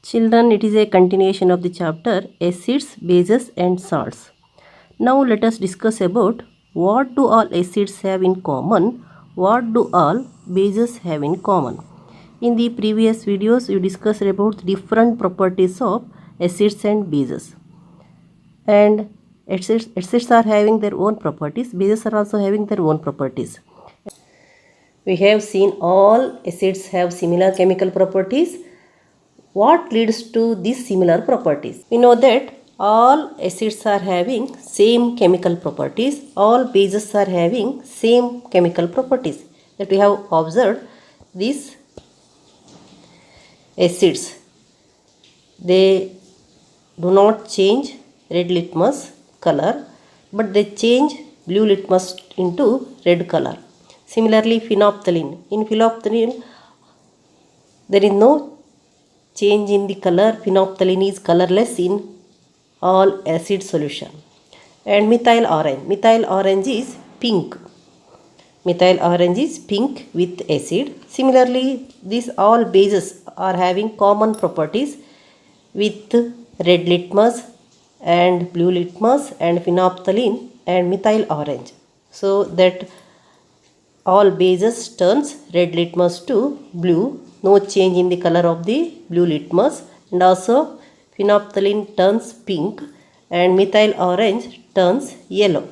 Children, it is a continuation of the chapter acids, bases and salts. Now let us discuss about what do all acids have in common, what do all bases have in common. In the previous videos, we discussed about different properties of acids and bases. And acids are having their own properties, bases are also having their own properties. We have seen all acids have similar chemical properties. What leads to these similar properties? We know that all acids are having same chemical properties, all bases are having same chemical properties. That we have observed these acids. They do not change red litmus color, but they change blue litmus into red color. Similarly, phenolphthalein. In phenolphthalein, there is no change in the color. Phenolphthalein is colorless in all acid solution. And methyl orange is pink. Methyl orange is pink with acid. Similarly, these all bases are having common properties with red litmus and blue litmus and phenolphthalein and methyl orange. So that all bases turns red litmus to blue, no change in the color of the blue litmus, and also phenolphthalein turns pink and methyl orange turns yellow.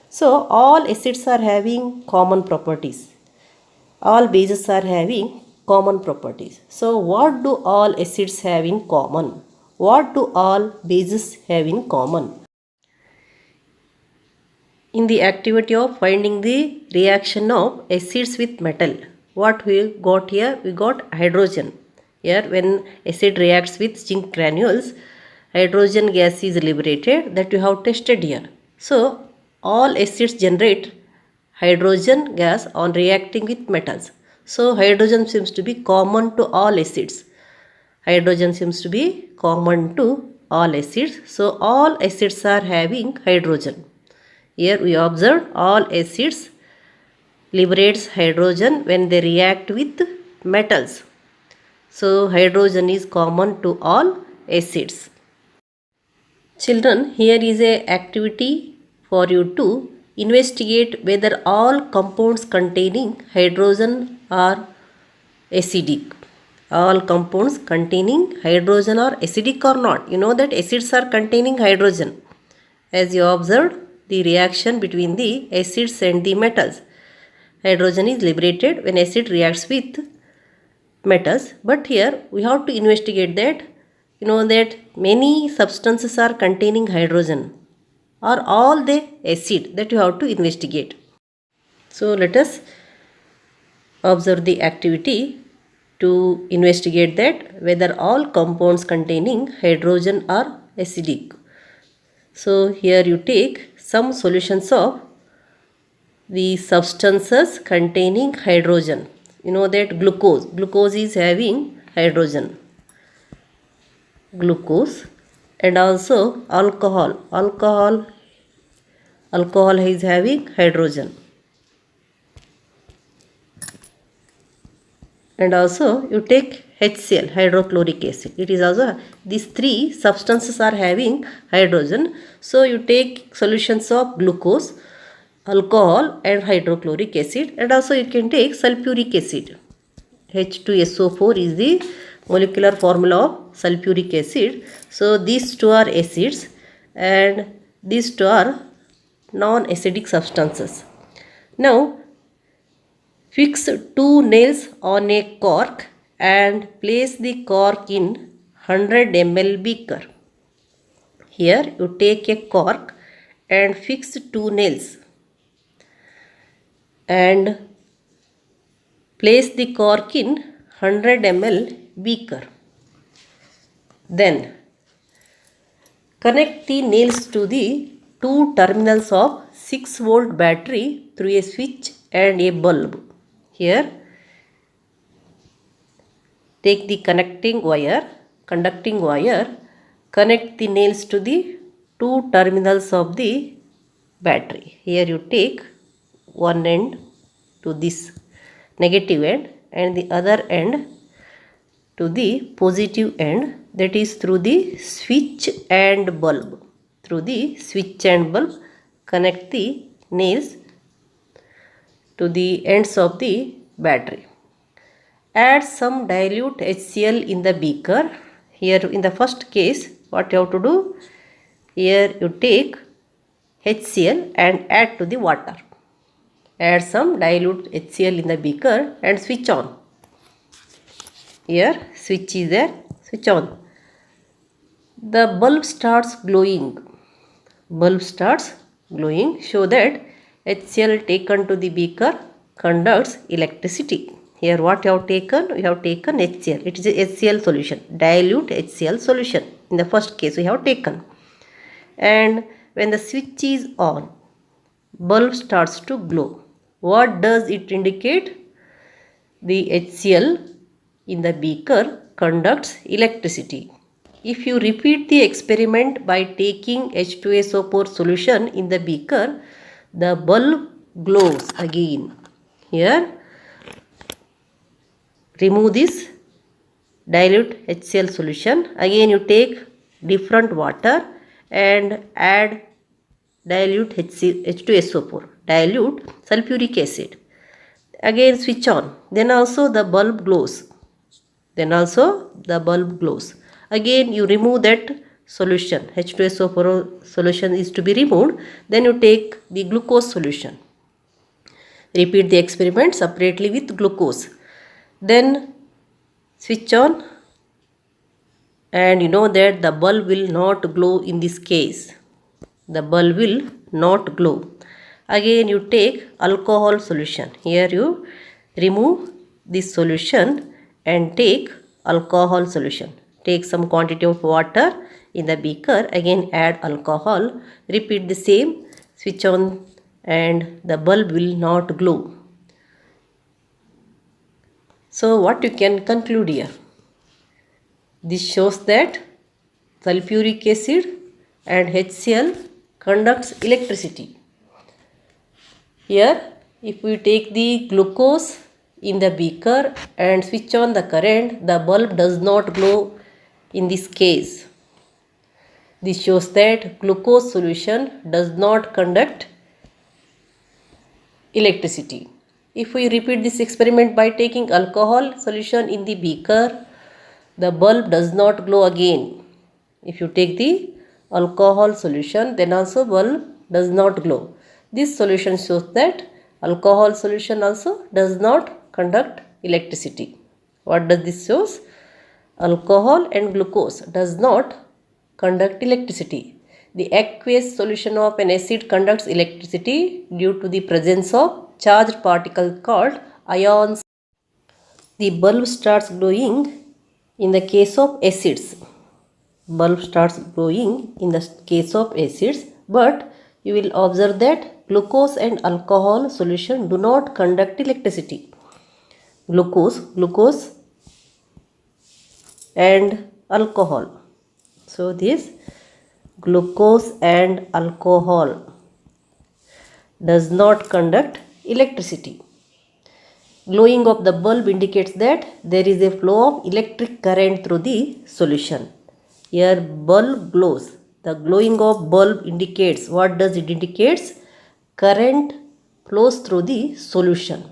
So all acids are having common properties. All bases are having common properties. So what do all acids have in common? What do all bases have in common? In the activity of finding the reaction of acids with metal, what we got here? We got hydrogen. Here when acid reacts with zinc granules, hydrogen gas is liberated, that we have tested here. So all acids generate hydrogen gas on reacting with metals. So hydrogen seems to be common to all acids. Hydrogen seems to be common to all acids. So all acids are having hydrogen. Here we observe all acids liberates hydrogen when they react with metals. So hydrogen is common to all acids. Children, here is a activity for you to investigate whether all compounds containing hydrogen are acidic. All compounds containing hydrogen are acidic or not. You know that acids are containing hydrogen. As you observed, the reaction between the acids and the metals. Hydrogen is liberated when acid reacts with metals. But here we have to investigate that. You know that many substances are containing hydrogen. Are all they acid? That you have to investigate. So let us observe the activity to investigate that whether all compounds containing hydrogen are acidic. So here you take some solutions of the substances containing hydrogen. You know that glucose is having hydrogen. Glucose, and also alcohol is having hydrogen. And also you take HCl, hydrochloric acid. It is also, these three substances are having hydrogen. So you take solutions of glucose, alcohol and hydrochloric acid, and also you can take sulfuric acid. H2SO4 is the molecular formula of sulfuric acid. So these two are acids and these two are non-acidic substances. Now fix two nails on a cork and place the cork in 100 ml beaker. Here you take a cork and fix two nails and place the cork in 100 ml beaker. Then connect the nails to the two terminals of 6-volt battery through a switch and a bulb. Here take the conducting wire, connect the nails to the two terminals of the battery. Here you take one end to this negative end and the other end to the positive end, that is through the switch and bulb. Through the switch and bulb, connect the nails to the ends of the battery. Add some dilute HCl in the beaker. Here in the first case, what you have to do? Here you take HCl and add to the water. Add some dilute HCl in the beaker and switch on. Here switch is there, switch on. The bulb starts glowing. Bulb starts glowing, show that HCl taken to the beaker conducts electricity. Here what you have taken? We have taken HCl. It is a HCl solution, dilute HCl solution. In the first case we have taken. And when the switch is on, bulb starts to glow. What does it indicate? The HCl in the beaker conducts electricity. If you repeat the experiment by taking H2SO4 solution in the beaker, the bulb glows again. Here, remove this dilute HCl solution. Again you take different water and add dilute H2SO4, dilute sulfuric acid. Again switch on. Then also the bulb glows. Again you remove that solution. H2SO4 solution is to be removed. Then you take the glucose solution. Repeat the experiment separately with glucose. Then switch on, and you know that the bulb will not glow in this case. The bulb will not glow. Again you take alcohol solution. Here you remove this solution and take alcohol solution. Take some quantity of water in the beaker. Again add alcohol. Repeat the same. Switch on and the bulb will not glow. So what you can conclude here? This shows that sulfuric acid and HCl conducts electricity. Here if we take the glucose in the beaker and switch on the current, the bulb does not glow in this case. This shows that glucose solution does not conduct electricity. If we repeat this experiment by taking alcohol solution in the beaker, the bulb does not glow again. If you take the alcohol solution, then also bulb does not glow. This solution shows that alcohol solution also does not conduct electricity. What does this shows? Alcohol and glucose does not conduct electricity. The aqueous solution of an acid conducts electricity due to the presence of charged particle called ions. The bulb starts glowing in the case of acids. Bulb starts glowing in the case of acids, but you will observe that glucose and alcohol solution do not conduct electricity. Glucose and alcohol. So this glucose and alcohol does not conduct electricity. Glowing of the bulb indicates that there is a flow of electric current through the solution. Here bulb glows. The glowing of bulb indicates, what does it indicates? Current flows through the solution.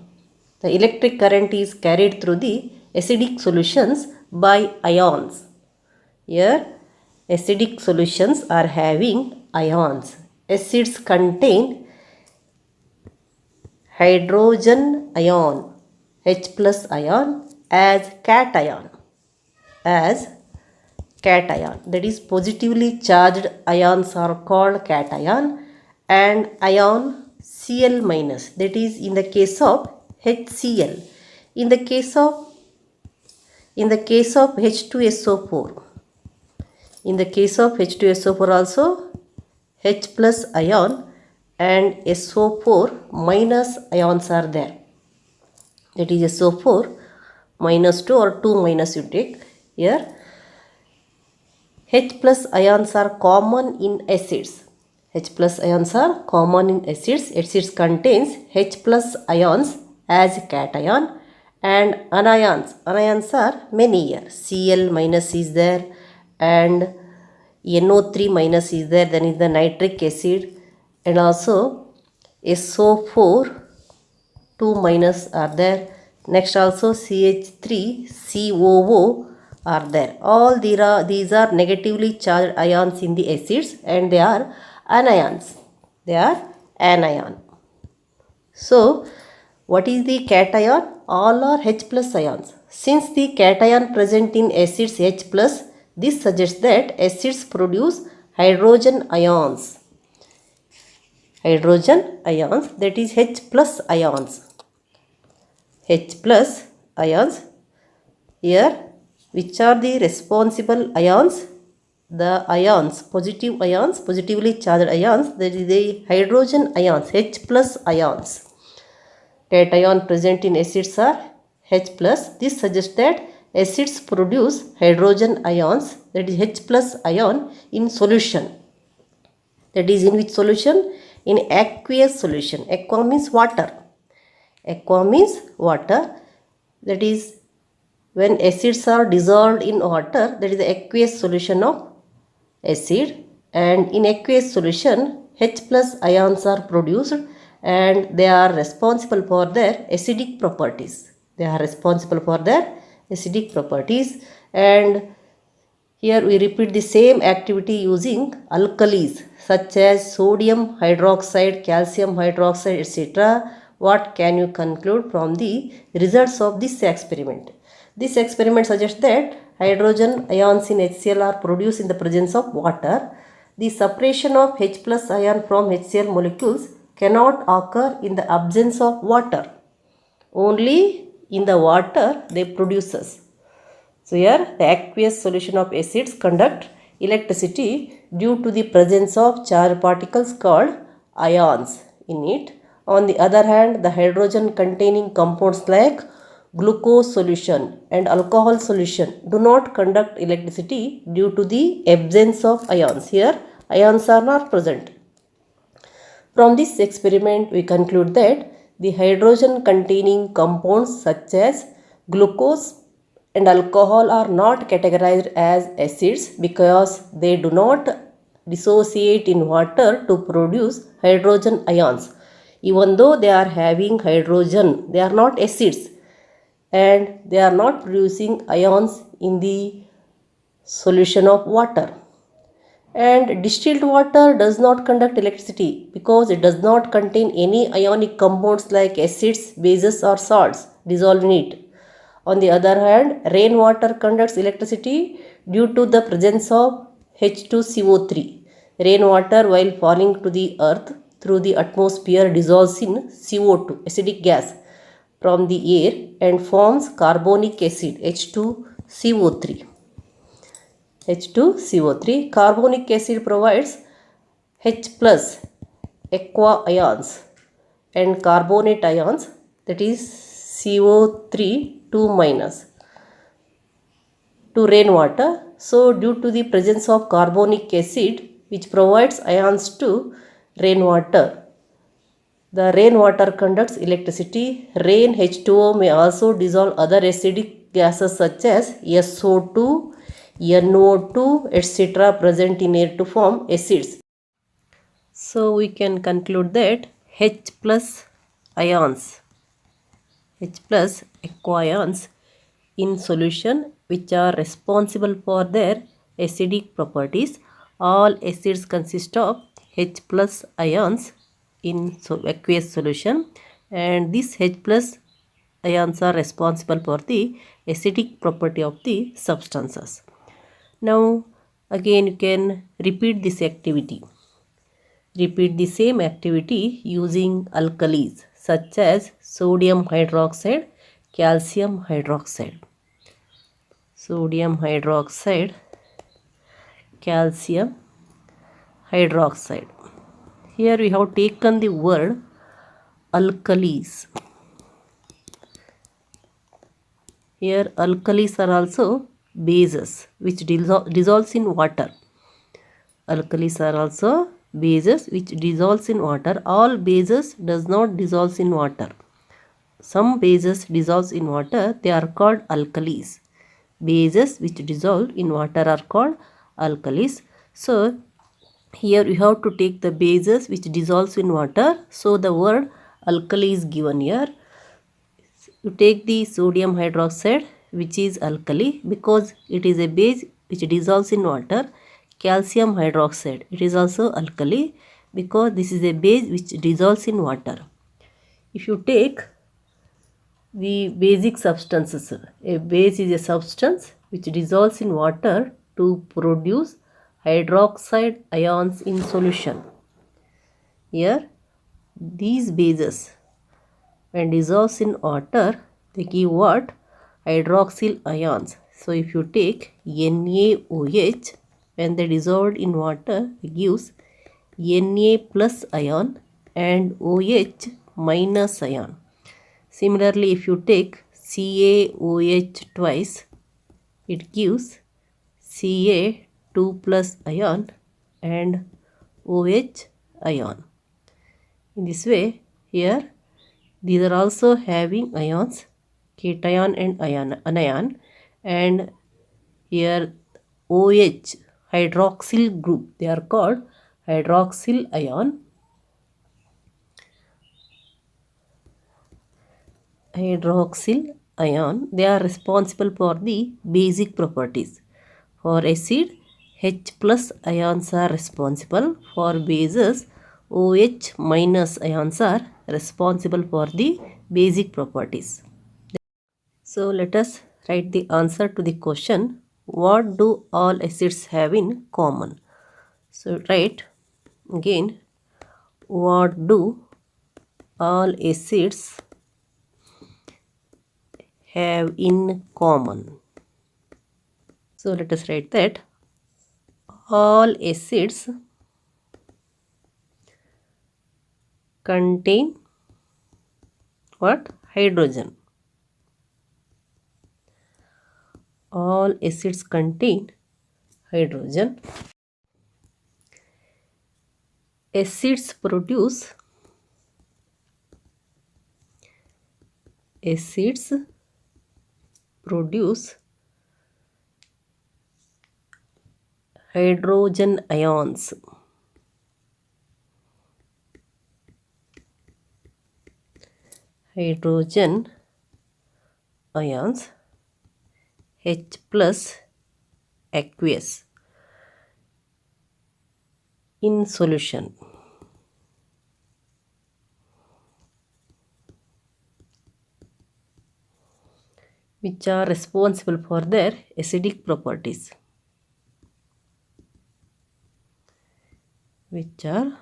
The electric current is carried through the acidic solutions by ions. Here acidic solutions are having ions. Acids contain hydrogen ion, H plus ion, as cation. That is positively charged ions are called cation, and ion Cl minus, that is in the case of HCl. In the case of H2SO4. In the case of H2SO4 also H plus ion and SO4 minus ions are there. That is SO4 minus 2 or 2 minus you take. Here H plus ions are common in acids. H plus ions are common in acids. Acids contains H plus ions as cation And anions are many here. Cl minus is there and NO3 minus is there, then is the nitric acid, and also SO4 2 minus are there. Next also CH3 COO are there. All these are negatively charged ions in the acids and they are anions. They are anion. So what is the cation? All are H plus ions. Since the cation present in acids H plus, this suggests that acids produce hydrogen ions. Hydrogen ions, that is H plus ions. H plus ions. Here, which are the responsible ions? The ions, positively charged ions, that is the hydrogen ions, H plus ions. Cation present in acids are H plus. This suggests that acids produce hydrogen ions, that is H plus ion, in solution. That is in which solution? In aqueous solution. Aqua means water. Aqua means water. That is when acids are dissolved in water, that is the aqueous solution of acid. And in aqueous solution, H plus ions are produced and they are responsible for their acidic properties. They are responsible for their acidic properties. And here we repeat the same activity using alkalis such as sodium hydroxide, calcium hydroxide, etc. What can you conclude from the results of this experiment? This experiment suggests that hydrogen ions in HCl are produced in the presence of water. The separation of H plus ion from HCl molecules cannot occur in the absence of water. Only in the water they produce. So here the aqueous solution of acids conduct electricity due to the presence of charged particles called ions in it. On the other hand, the hydrogen containing compounds like glucose solution and alcohol solution do not conduct electricity due to the absence of ions. Here ions are not present. From this experiment we conclude that the hydrogen containing compounds such as glucose and alcohol are not categorized as acids because they do not dissociate in water to produce hydrogen ions. Even though they are having hydrogen, they are not acids and they are not producing ions in the solution of water. And distilled water does not conduct electricity because it does not contain any ionic compounds like acids, bases or salts dissolved in it. On the other hand, rainwater conducts electricity due to the presence of H2CO3. Rainwater, while falling to the earth through the atmosphere, dissolves in CO2, acidic gas, from the air and forms carbonic acid, H2CO3. H2CO3. Carbonic acid provides H plus aqua ions and carbonate ions, that is CO3 2 minus to rainwater. So due to the presence of carbonic acid which provides ions to rainwater, the rainwater conducts electricity. Rain H2O may also dissolve other acidic gases such as SO2, NO2, etc. present in air to form acids. So we can conclude that H plus ions, H plus aqua ions in solution which are responsible for their acidic properties. All acids consist of H plus ions in aqueous solution and these H plus ions are responsible for the acidic property of the substances. Now again you can repeat this activity. Repeat the same activity using alkalis such as sodium hydroxide, calcium hydroxide. Sodium hydroxide, calcium hydroxide. Here we have taken the word alkalis. Here alkalis are also bases which dissolves in water. Alkalis are also bases which dissolves in water. All bases does not dissolve in water. some bases dissolve in water, they are called alkalis. Bases which dissolve in water are called alkalis. So here you have to take the bases which dissolves in water. So the word alkali is given here. You take the sodium hydroxide, which is alkali because it is a base which dissolves in water. Calcium hydroxide, it is also alkali because this is a base which dissolves in water. If you take the basic substances, a base is a substance which dissolves in water to produce hydroxide ions in solution. Here these bases when dissolves in water, they give what? Hydroxyl ions. So if you take NaOH, when they dissolved in water, it gives Na plus ion and OH minus ion. Similarly, if you take CaOH twice, it gives Ca2 plus ion and OH ion. In this way, here these are also having ions, cation and anion, and here OH hydroxyl group, they are called hydroxyl ion. Hydroxyl ion, they are responsible for the basic properties. For acid, H plus ions are responsible. For bases, OH minus ions are responsible for the basic properties. So let us write the answer to the question, what do all acids have in common? So write again, what do all acids have in common? So let us write that all acids contain what? Hydrogen. All acids contain hydrogen. Acids produce hydrogen ions. Hydrogen ions, H plus aqueous in solution. Which are responsible for their acidic properties. Which are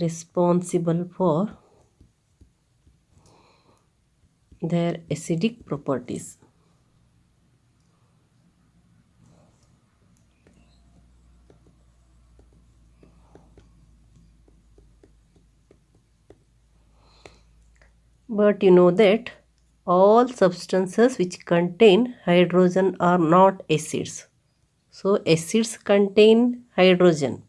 responsible for their acidic properties. But you know that all substances which contain hydrogen are not acids. So acids contain hydrogen.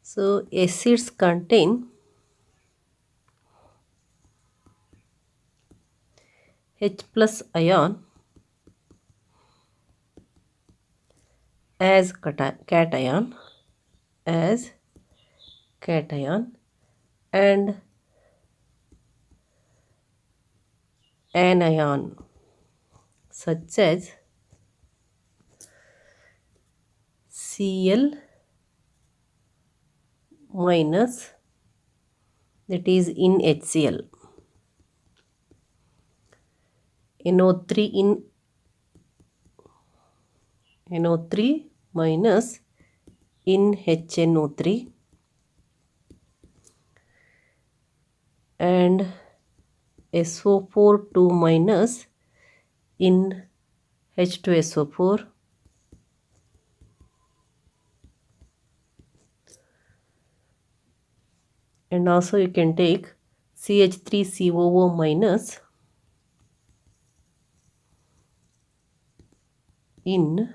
So acids contain H plus ion as cation and anion such as Cl minus, that is in HCl, NO3 in NO3 minus in HNO3 and SO4 2 minus in H2SO4 and also you can take CH3COO minus in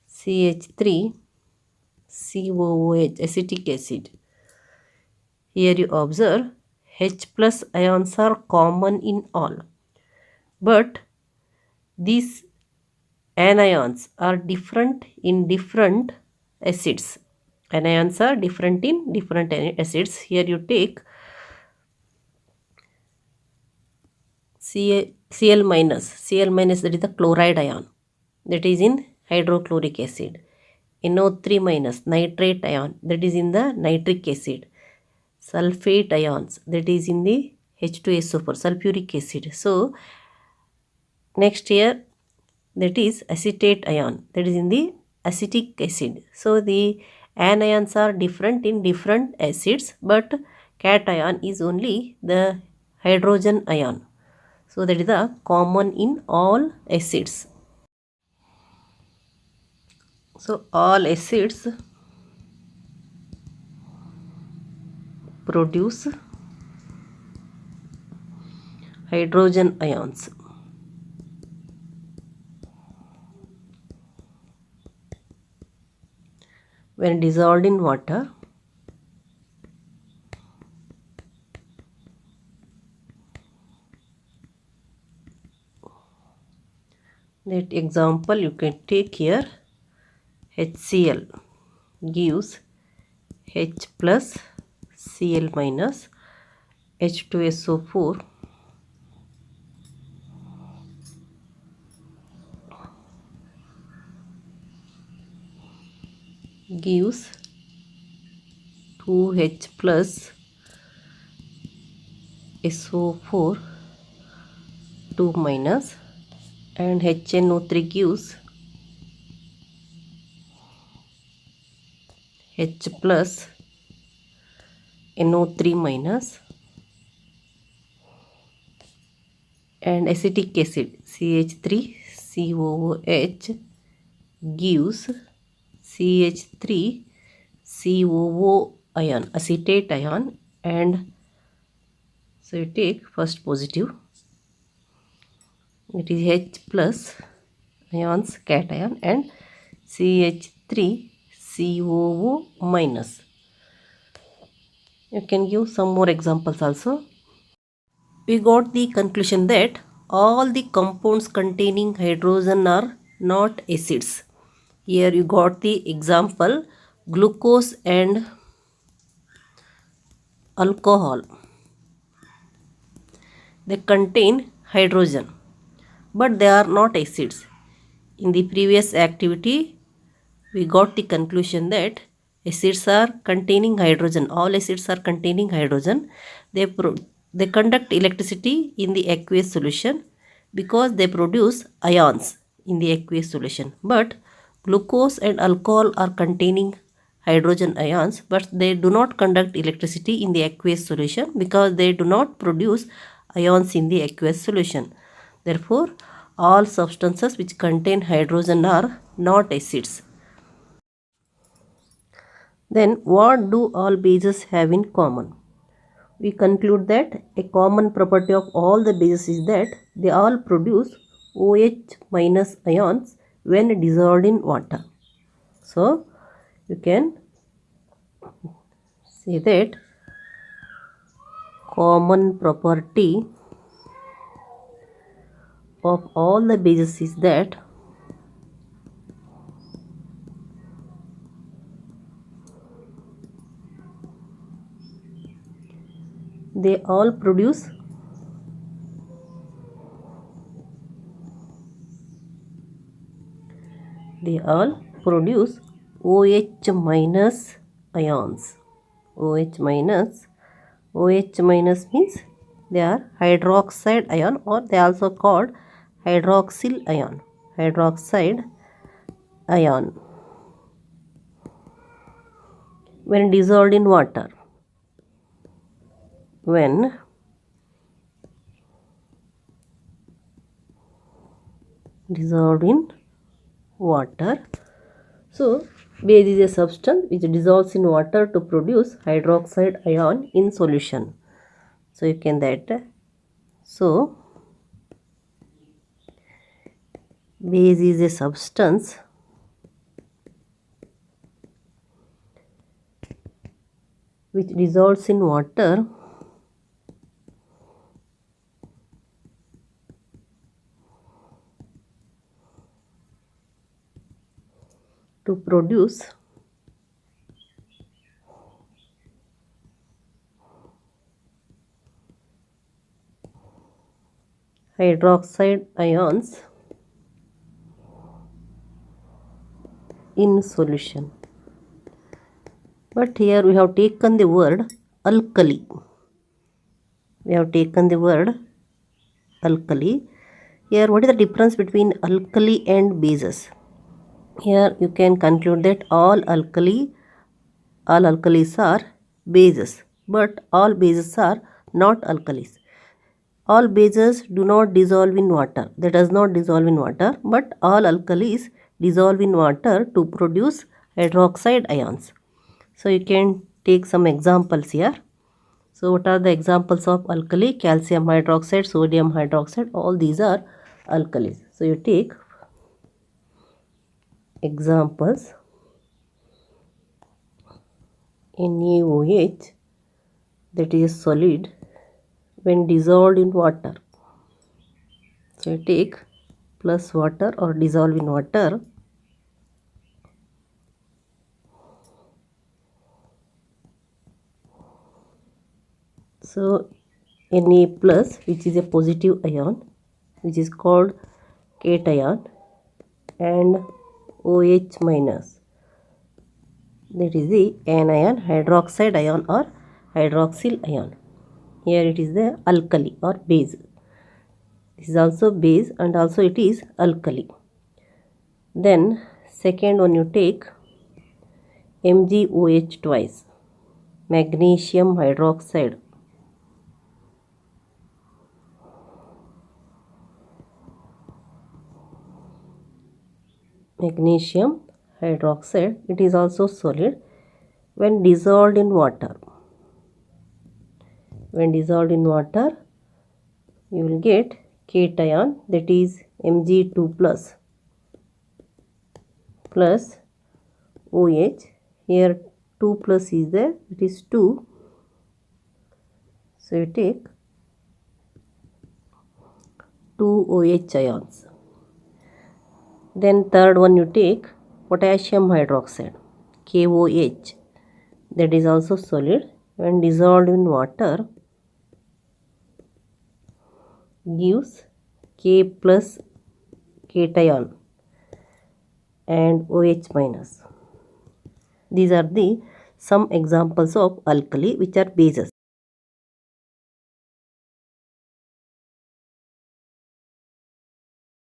CH3 COOH, acetic acid. Here you observe H plus ions are common in all, but these anions are different in different acids. Anions are different in different acids. Here you take Cl minus, that is the chloride ion, that is in hydrochloric acid. NO3 minus, nitrate ion, that is in the nitric acid. Sulfate ions, that is in the H2SO4, sulfuric acid. So next here, that is acetate ion, that is in the acetic acid. So the anions are different in different acids, but cation is only the hydrogen ion. So that is the common in all acids. So all acids produce hydrogen ions. When dissolved in water, that example you can take here, HCl gives H plus Cl minus H2SO4 gives 2H plus SO4 2 minus, and HNO3 gives H plus NO3 minus, and acetic acid CH3COOH gives CH3COO ion, acetate ion, and so you take first positive, it is H plus ions cation, and CH3COO minus. You can give some more examples also. We got the conclusion that all the compounds containing hydrogen are not acids. Here you got the example, glucose and alcohol. They contain hydrogen, but they are not acids. In the previous activity, we got the conclusion that acids are containing hydrogen. All acids are containing hydrogen. They conduct electricity in the aqueous solution because they produce ions in the aqueous solution. But glucose and alcohol are containing hydrogen ions, but they do not conduct electricity in the aqueous solution because they do not produce ions in the aqueous solution. Therefore, all substances which contain hydrogen are not acids. Then what do all bases have in common? We conclude that a common property of all the bases is that they all produce OH minus ions when dissolved in water. So you can say that common property of all the bases is that they all produce OH minus ions. OH minus means they are hydroxide ion, or they are also called hydroxyl ion. Hydroxide ion when dissolved in water. When dissolved in water. So base is a substance which dissolves in water to produce hydroxide ion in solution. So you can that. So base is a substance which dissolves in water to produce hydroxide ions in solution. But here we have taken the word alkali. We have taken the word alkali. Here, what is the difference between alkali and bases? Here you can conclude that all alkalis are bases, but all bases are not alkalis. All bases do not dissolve in water. They does not dissolve in water, but all alkalis dissolve in water to produce hydroxide ions. So you can take some examples here. So what are the examples of alkali? Calcium hydroxide, sodium hydroxide, all these are alkalis. So you take examples. NaOH, that is solid when dissolved in water. So you take plus water or dissolve in water. So Na plus, which is a positive ion, which is called cation, and OH minus, that is the anion, hydroxide ion or hydroxyl ion. Here it is the alkali or base. This is also base and also it is alkali. Then second one you take MgOH twice, magnesium hydroxide. Magnesium hydroxide, it is also solid when dissolved in water. When dissolved in water, you will get cation, that is Mg2 plus OH. Here 2 plus is there, it is 2. So you take 2 OH ions. Then third one you take potassium hydroxide, KOH, that is also solid when dissolved in water, gives K plus cation and OH minus. These are the some examples of alkali which are bases.